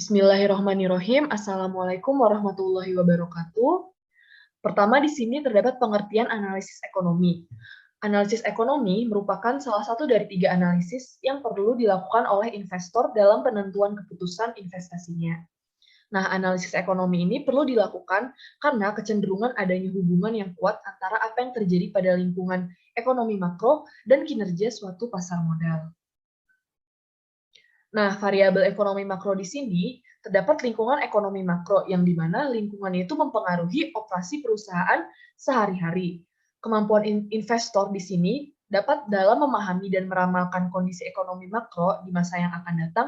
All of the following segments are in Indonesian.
Bismillahirrahmanirrahim. Assalamualaikum warahmatullahi wabarakatuh. Pertama, di sini terdapat pengertian analisis ekonomi. Analisis ekonomi merupakan salah satu dari 3 analisis yang perlu dilakukan oleh investor dalam penentuan keputusan investasinya. Nah, analisis ekonomi ini perlu dilakukan karena kecenderungan adanya hubungan yang kuat antara apa yang terjadi pada lingkungan ekonomi makro dan kinerja suatu pasar modal. Nah, variabel ekonomi makro di sini terdapat lingkungan ekonomi makro yang di mana lingkungan itu mempengaruhi operasi perusahaan sehari-hari. Kemampuan investor di sini dapat dalam memahami dan meramalkan kondisi ekonomi makro di masa yang akan datang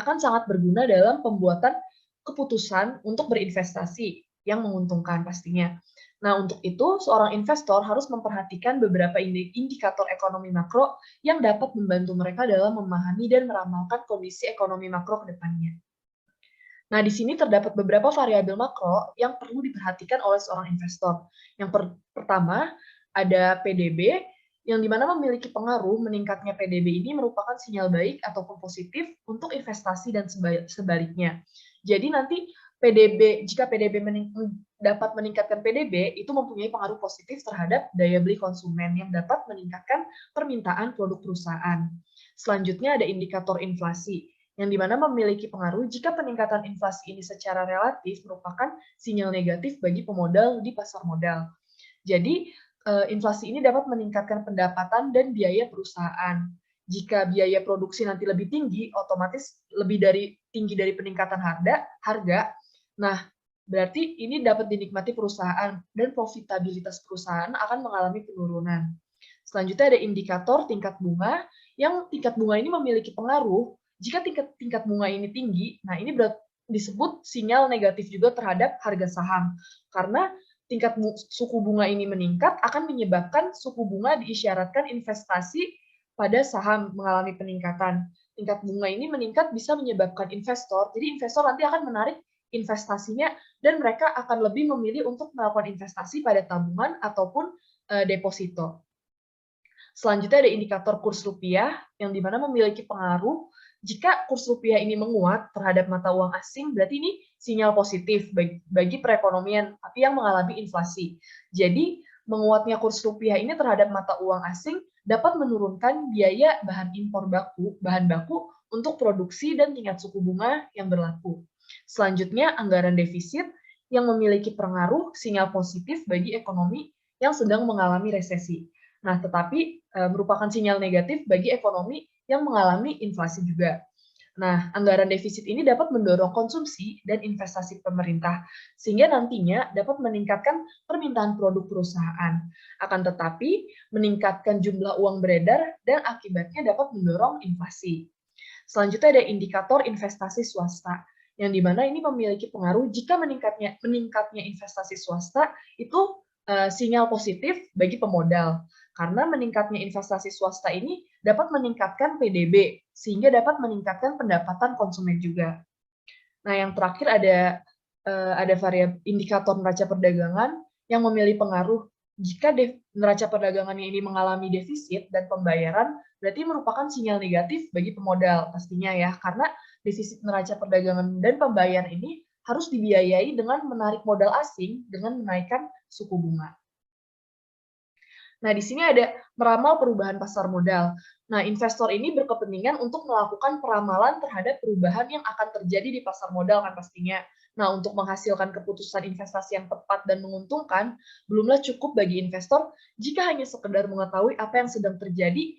akan sangat berguna dalam pembuatan keputusan untuk berinvestasi yang menguntungkan pastinya. Nah, untuk itu, seorang investor harus memperhatikan beberapa indikator ekonomi makro yang dapat membantu mereka dalam memahami dan meramalkan kondisi ekonomi makro ke depannya. Nah, di sini terdapat beberapa variabel makro yang perlu diperhatikan oleh seorang investor. Yang pertama, ada PDB, yang dimana memiliki pengaruh meningkatnya PDB ini merupakan sinyal baik ataupun positif untuk investasi dan sebaliknya. Jadi nanti jika PDB dapat meningkatkan PDB, itu mempunyai pengaruh positif terhadap daya beli konsumen yang dapat meningkatkan permintaan produk perusahaan. Selanjutnya ada indikator inflasi, yang dimana memiliki pengaruh jika peningkatan inflasi ini secara relatif merupakan sinyal negatif bagi pemodal di pasar modal. Jadi, inflasi ini dapat meningkatkan pendapatan dan biaya perusahaan. Jika biaya produksi nanti lebih tinggi, otomatis lebih tinggi dari peningkatan harga. Nah, berarti ini dapat dinikmati perusahaan dan profitabilitas perusahaan akan mengalami penurunan. Selanjutnya ada indikator tingkat bunga, yang tingkat bunga ini memiliki pengaruh. Jika tingkat bunga ini tinggi, nah ini disebut sinyal negatif juga terhadap harga saham. Karena tingkat suku bunga ini meningkat akan menyebabkan suku bunga diisyaratkan investasi pada saham mengalami peningkatan. Tingkat bunga ini meningkat bisa menyebabkan investor, jadi investor nanti akan menarik investasinya dan mereka akan lebih memilih untuk melakukan investasi pada tabungan ataupun deposito. Selanjutnya ada indikator kurs rupiah, yang dimana memiliki pengaruh. Jika kurs rupiah ini menguat terhadap mata uang asing, berarti ini sinyal positif bagi perekonomian, tapi yang mengalami inflasi. Jadi, menguatnya kurs rupiah ini terhadap mata uang asing dapat menurunkan biaya bahan baku untuk produksi dan tingkat suku bunga yang berlaku. Selanjutnya, anggaran defisit yang memiliki pengaruh sinyal positif bagi ekonomi yang sedang mengalami resesi. Nah, tetapi merupakan sinyal negatif bagi ekonomi yang mengalami inflasi juga. Nah, anggaran defisit ini dapat mendorong konsumsi dan investasi pemerintah, sehingga nantinya dapat meningkatkan permintaan produk perusahaan. Akan tetapi, meningkatkan jumlah uang beredar dan akibatnya dapat mendorong inflasi. Selanjutnya ada indikator investasi swasta, yang dimana ini memiliki pengaruh jika meningkatnya investasi swasta itu sinyal positif bagi pemodal. Karena meningkatnya investasi swasta ini dapat meningkatkan PDB, sehingga dapat meningkatkan pendapatan konsumen juga. Nah, yang terakhir ada variabel indikator neraca perdagangan yang memiliki pengaruh. Jika neraca perdagangannya ini mengalami defisit dan pembayaran, berarti merupakan sinyal negatif bagi pemodal pastinya ya, karena defisit neraca perdagangan dan pembayaran ini harus dibiayai dengan menarik modal asing dengan menaikkan suku bunga. Nah, di sini ada meramal perubahan pasar modal. Nah, investor ini berkepentingan untuk melakukan peramalan terhadap perubahan yang akan terjadi di pasar modal kan pastinya. Nah, untuk menghasilkan keputusan investasi yang tepat dan menguntungkan, belumlah cukup bagi investor jika hanya sekedar mengetahui apa yang sedang terjadi,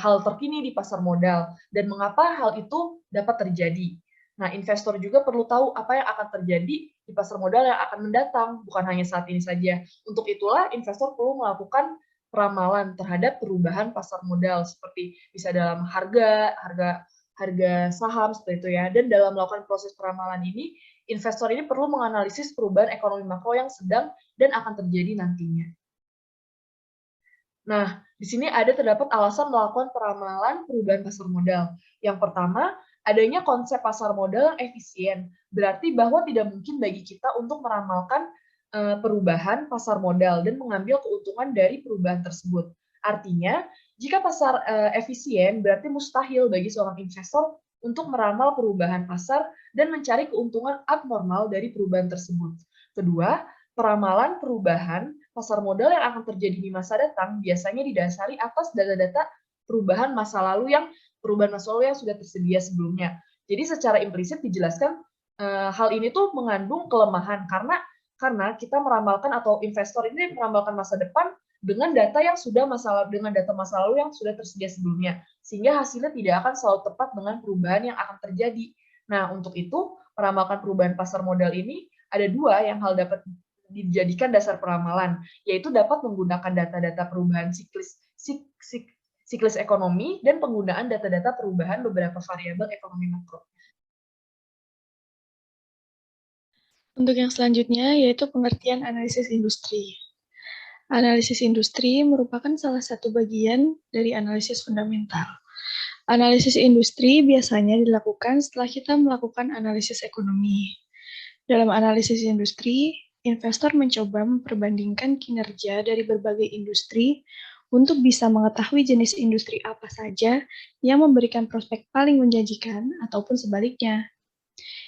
hal terkini di pasar modal, dan mengapa hal itu dapat terjadi. Nah, investor juga perlu tahu apa yang akan terjadi di pasar modal yang akan mendatang, bukan hanya saat ini saja. Untuk itulah, investor perlu melakukan peramalan terhadap perubahan pasar modal, seperti bisa dalam harga saham seperti itu ya. Dan dalam melakukan proses peramalan ini, investor ini perlu menganalisis perubahan ekonomi makro yang sedang dan akan terjadi nantinya. Nah, di sini terdapat alasan melakukan peramalan perubahan pasar modal. Yang pertama, adanya konsep pasar modal yang efisien. Berarti bahwa tidak mungkin bagi kita untuk meramalkan perubahan pasar modal dan mengambil keuntungan dari perubahan tersebut. Artinya, jika pasar efisien, berarti mustahil bagi seorang investor untuk meramal perubahan pasar dan mencari keuntungan abnormal dari perubahan tersebut. Kedua, peramalan perubahan pasar modal yang akan terjadi di masa datang biasanya didasari atas data-data perubahan masa lalu yang sudah tersedia sebelumnya. Jadi secara implisit dijelaskan hal ini tuh mengandung kelemahan karena kita meramalkan atau investor ini meramalkan masa depan dengan data masa lalu yang sudah tersedia sebelumnya, sehingga hasilnya tidak akan selalu tepat dengan perubahan yang akan terjadi. Nah, untuk itu meramalkan perubahan pasar modal ini ada dua yang hal dapat dijadikan dasar peramalan, yaitu dapat menggunakan data-data perubahan siklis ekonomi dan penggunaan data-data perubahan beberapa variabel ekonomi makro. Untuk yang selanjutnya yaitu pengertian analisis industri. Analisis industri merupakan salah satu bagian dari analisis fundamental. Analisis industri biasanya dilakukan setelah kita melakukan analisis ekonomi. Dalam analisis industri, investor mencoba memperbandingkan kinerja dari berbagai industri untuk bisa mengetahui jenis industri apa saja yang memberikan prospek paling menjanjikan ataupun sebaliknya.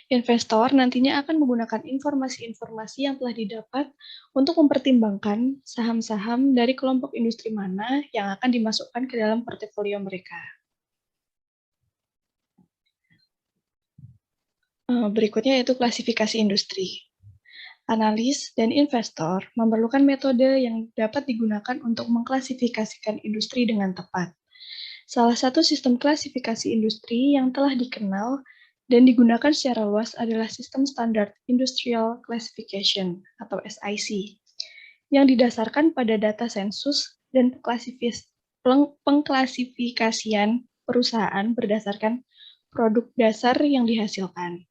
Investor nantinya akan menggunakan informasi-informasi yang telah didapat untuk mempertimbangkan saham-saham dari kelompok industri mana yang akan dimasukkan ke dalam portofolio mereka. Berikutnya yaitu klasifikasi industri. Analis dan investor memerlukan metode yang dapat digunakan untuk mengklasifikasikan industri dengan tepat. Salah satu sistem klasifikasi industri yang telah dikenal dan digunakan secara luas adalah sistem standar Industrial Classification atau SIC yang didasarkan pada data sensus dan pengklasifikasian perusahaan berdasarkan produk dasar yang dihasilkan.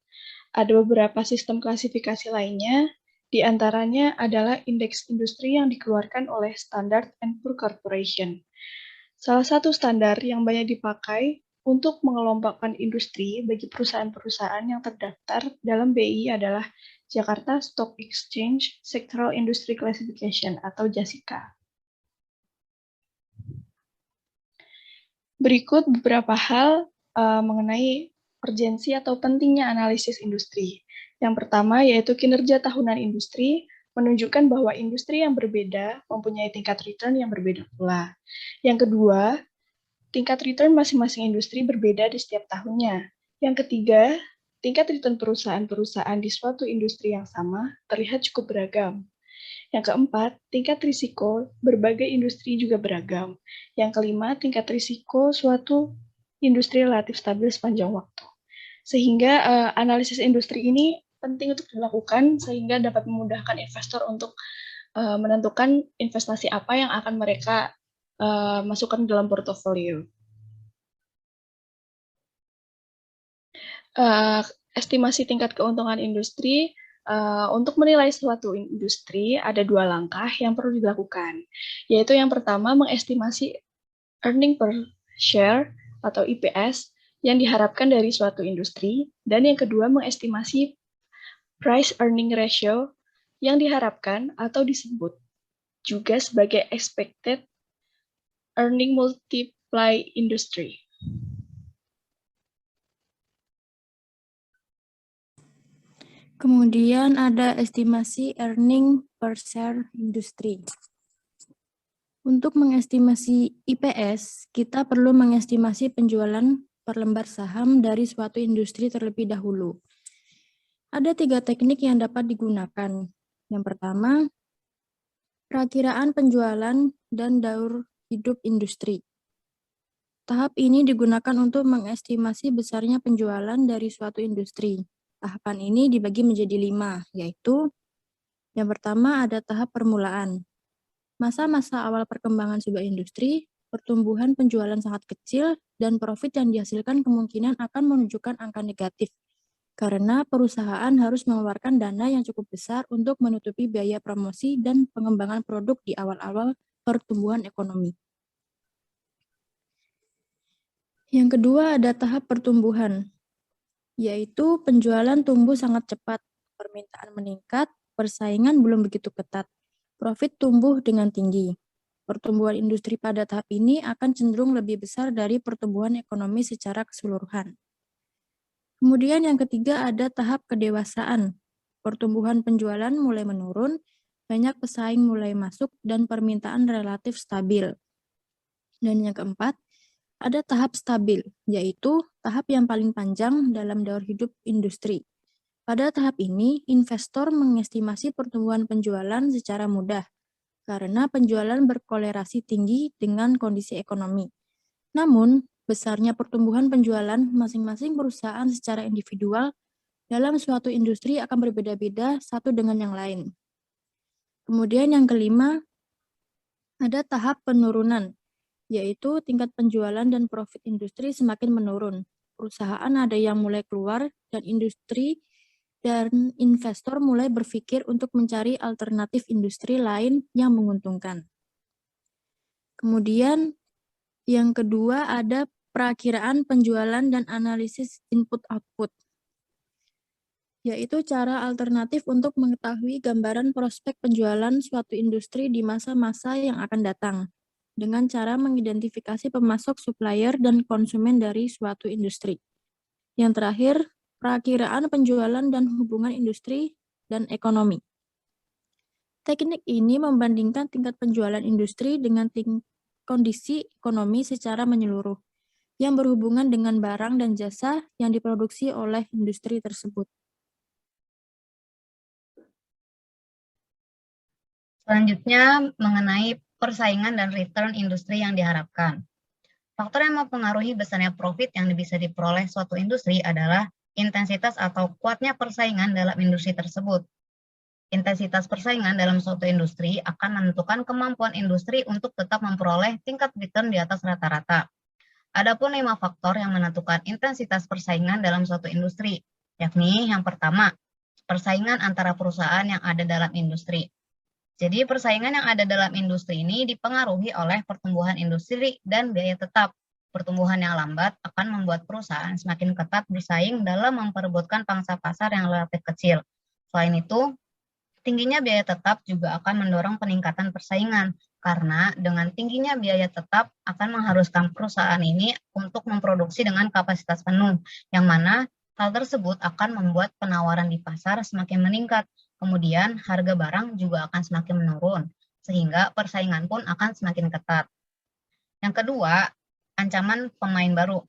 Ada beberapa sistem klasifikasi lainnya, di antaranya adalah indeks industri yang dikeluarkan oleh Standard & Poor's Corporation. Salah satu standar yang banyak dipakai untuk mengelompokkan industri bagi perusahaan-perusahaan yang terdaftar dalam BI adalah Jakarta Stock Exchange Sectoral Industry Classification atau JASICA. Berikut beberapa hal mengenai urgensi atau pentingnya analisis industri. Yang pertama yaitu kinerja tahunan industri menunjukkan bahwa industri yang berbeda mempunyai tingkat return yang berbeda pula. Yang kedua, tingkat return masing-masing industri berbeda di setiap tahunnya. Yang ketiga, tingkat return perusahaan-perusahaan di suatu industri yang sama terlihat cukup beragam. Yang keempat, tingkat risiko berbagai industri juga beragam. Yang kelima, tingkat risiko suatu industri relatif stabil sepanjang waktu. Sehingga analisis industri ini penting untuk dilakukan sehingga dapat memudahkan investor untuk menentukan investasi apa yang akan mereka masukkan dalam portofolio. Estimasi tingkat keuntungan industri, untuk menilai suatu industri ada dua langkah yang perlu dilakukan, yaitu yang pertama mengestimasi earning per share atau EPS yang diharapkan dari suatu industri, dan yang kedua mengestimasi price earning ratio yang diharapkan atau disebut juga sebagai expected earning multiply industry. Kemudian ada estimasi earning per share industri. Untuk mengestimasi IPS, kita perlu mengestimasi penjualan per lembar saham dari suatu industri terlebih dahulu. Ada 3 teknik yang dapat digunakan. Yang pertama, perakiraan penjualan dan daur hidup industri. Tahap ini digunakan untuk mengestimasi besarnya penjualan dari suatu industri. Tahapan ini dibagi menjadi 5, yaitu yang pertama ada tahap permulaan. Masa-masa awal perkembangan sebuah industri, pertumbuhan penjualan sangat kecil, dan profit yang dihasilkan kemungkinan akan menunjukkan angka negatif, karena perusahaan harus mengeluarkan dana yang cukup besar untuk menutupi biaya promosi dan pengembangan produk di awal-awal pertumbuhan ekonomi. Yang kedua ada tahap pertumbuhan, yaitu penjualan tumbuh sangat cepat, permintaan meningkat, persaingan belum begitu ketat, profit tumbuh dengan tinggi. Pertumbuhan industri pada tahap ini akan cenderung lebih besar dari pertumbuhan ekonomi secara keseluruhan. Kemudian yang ketiga ada tahap kedewasaan. Pertumbuhan penjualan mulai menurun, banyak pesaing mulai masuk, dan permintaan relatif stabil. Dan yang keempat, ada tahap stabil, yaitu tahap yang paling panjang dalam daur hidup industri. Pada tahap ini, investor mengestimasi pertumbuhan penjualan secara mudah, karena penjualan berkolerasi tinggi dengan kondisi ekonomi. Namun, besarnya pertumbuhan penjualan masing-masing perusahaan secara individual dalam suatu industri akan berbeda-beda satu dengan yang lain. Kemudian yang kelima, ada tahap penurunan, yaitu tingkat penjualan dan profit industri semakin menurun. Perusahaan ada yang mulai keluar dan industri dan investor mulai berpikir untuk mencari alternatif industri lain yang menguntungkan. Kemudian yang kedua ada perakiraan penjualan dan analisis input-output, yaitu cara alternatif untuk mengetahui gambaran prospek penjualan suatu industri di masa-masa yang akan datang, dengan cara mengidentifikasi pemasok, supplier, dan konsumen dari suatu industri. Yang terakhir, perakiraan penjualan dan hubungan industri dan ekonomi. Teknik ini membandingkan tingkat penjualan industri dengan kondisi ekonomi secara menyeluruh, yang berhubungan dengan barang dan jasa yang diproduksi oleh industri tersebut. Selanjutnya, mengenai persaingan dan return industri yang diharapkan. Faktor yang mempengaruhi besarnya profit yang bisa diperoleh suatu industri adalah intensitas atau kuatnya persaingan dalam industri tersebut. Intensitas persaingan dalam suatu industri akan menentukan kemampuan industri untuk tetap memperoleh tingkat return di atas rata-rata. Adapun 5 faktor yang menentukan intensitas persaingan dalam suatu industri, yakni yang pertama, persaingan antara perusahaan yang ada dalam industri. Jadi persaingan yang ada dalam industri ini dipengaruhi oleh pertumbuhan industri dan biaya tetap. Pertumbuhan yang lambat akan membuat perusahaan semakin ketat bersaing dalam memperebutkan pangsa pasar yang relatif kecil. Selain itu, tingginya biaya tetap juga akan mendorong peningkatan persaingan, karena dengan tingginya biaya tetap akan mengharuskan perusahaan ini untuk memproduksi dengan kapasitas penuh, yang mana hal tersebut akan membuat penawaran di pasar semakin meningkat. Kemudian harga barang juga akan semakin menurun, sehingga persaingan pun akan semakin ketat. Yang kedua, ancaman pemain baru.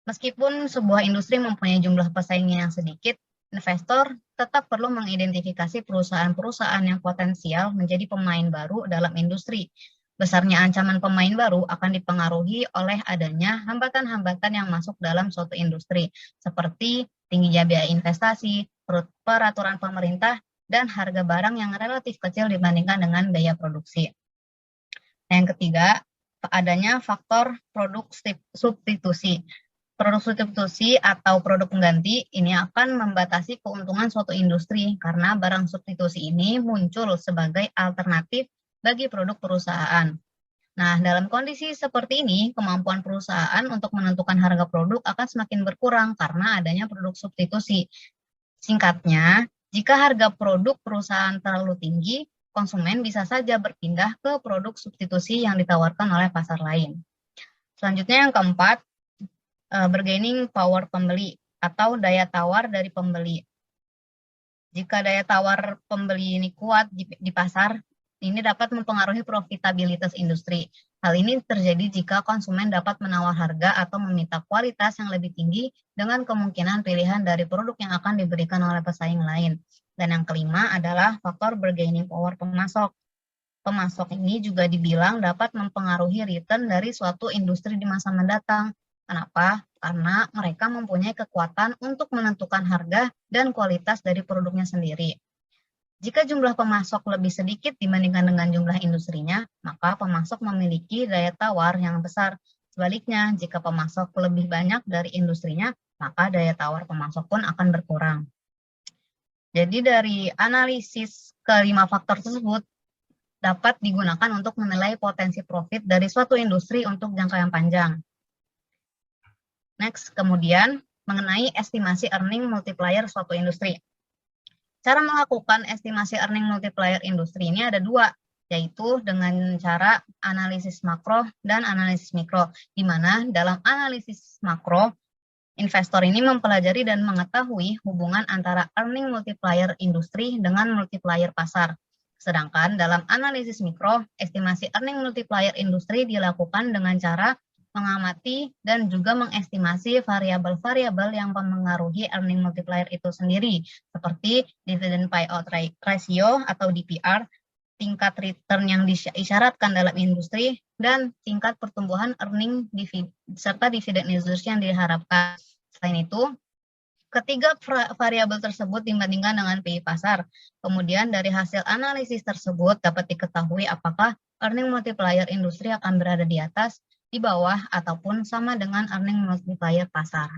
Meskipun sebuah industri mempunyai jumlah pesaingnya yang sedikit, investor tetap perlu mengidentifikasi perusahaan-perusahaan yang potensial menjadi pemain baru dalam industri. Besarnya ancaman pemain baru akan dipengaruhi oleh adanya hambatan-hambatan yang masuk dalam suatu industri, seperti tingginya biaya investasi, peraturan pemerintah, dan harga barang yang relatif kecil dibandingkan dengan biaya produksi. Yang ketiga, adanya faktor produk substitusi. Produk substitusi atau produk pengganti ini akan membatasi keuntungan suatu industri karena barang substitusi ini muncul sebagai alternatif bagi produk perusahaan. Nah, dalam kondisi seperti ini, kemampuan perusahaan untuk menentukan harga produk akan semakin berkurang karena adanya produk substitusi. Singkatnya, jika harga produk perusahaan terlalu tinggi, konsumen bisa saja berpindah ke produk substitusi yang ditawarkan oleh pasar lain. Selanjutnya yang keempat, bargaining power pembeli atau daya tawar dari pembeli. Jika daya tawar pembeli ini kuat di pasar, ini dapat mempengaruhi profitabilitas industri. Hal ini terjadi jika konsumen dapat menawar harga atau meminta kualitas yang lebih tinggi dengan kemungkinan pilihan dari produk yang akan diberikan oleh pesaing lain. Dan yang kelima adalah faktor bargaining power pemasok. Pemasok ini juga dibilang dapat mempengaruhi return dari suatu industri di masa mendatang. Kenapa? Karena mereka mempunyai kekuatan untuk menentukan harga dan kualitas dari produknya sendiri. Jika jumlah pemasok lebih sedikit dibandingkan dengan jumlah industrinya, maka pemasok memiliki daya tawar yang besar. Sebaliknya, jika pemasok lebih banyak dari industrinya, maka daya tawar pemasok pun akan berkurang. Jadi dari analisis kelima faktor tersebut dapat digunakan untuk menilai potensi profit dari suatu industri untuk jangka yang panjang. Next, kemudian mengenai estimasi earning multiplier suatu industri. Cara melakukan estimasi earning multiplier industri ini ada dua, yaitu dengan cara analisis makro dan analisis mikro, di mana dalam analisis makro Investor ini mempelajari dan mengetahui hubungan antara earning multiplier industri dengan multiplier pasar. Sedangkan dalam analisis mikro, estimasi earning multiplier industri dilakukan dengan cara mengamati dan juga mengestimasi variabel-variabel yang mempengaruhi earning multiplier itu sendiri, seperti dividend payout ratio atau DPR, tingkat return yang disyaratkan dalam industri, dan tingkat pertumbuhan earning serta dividen industri yang diharapkan. Selain itu, ketiga variabel tersebut dibandingkan dengan PI pasar. Kemudian dari hasil analisis tersebut dapat diketahui apakah earning multiplier industri akan berada di atas, di bawah, ataupun sama dengan earning multiplier pasar.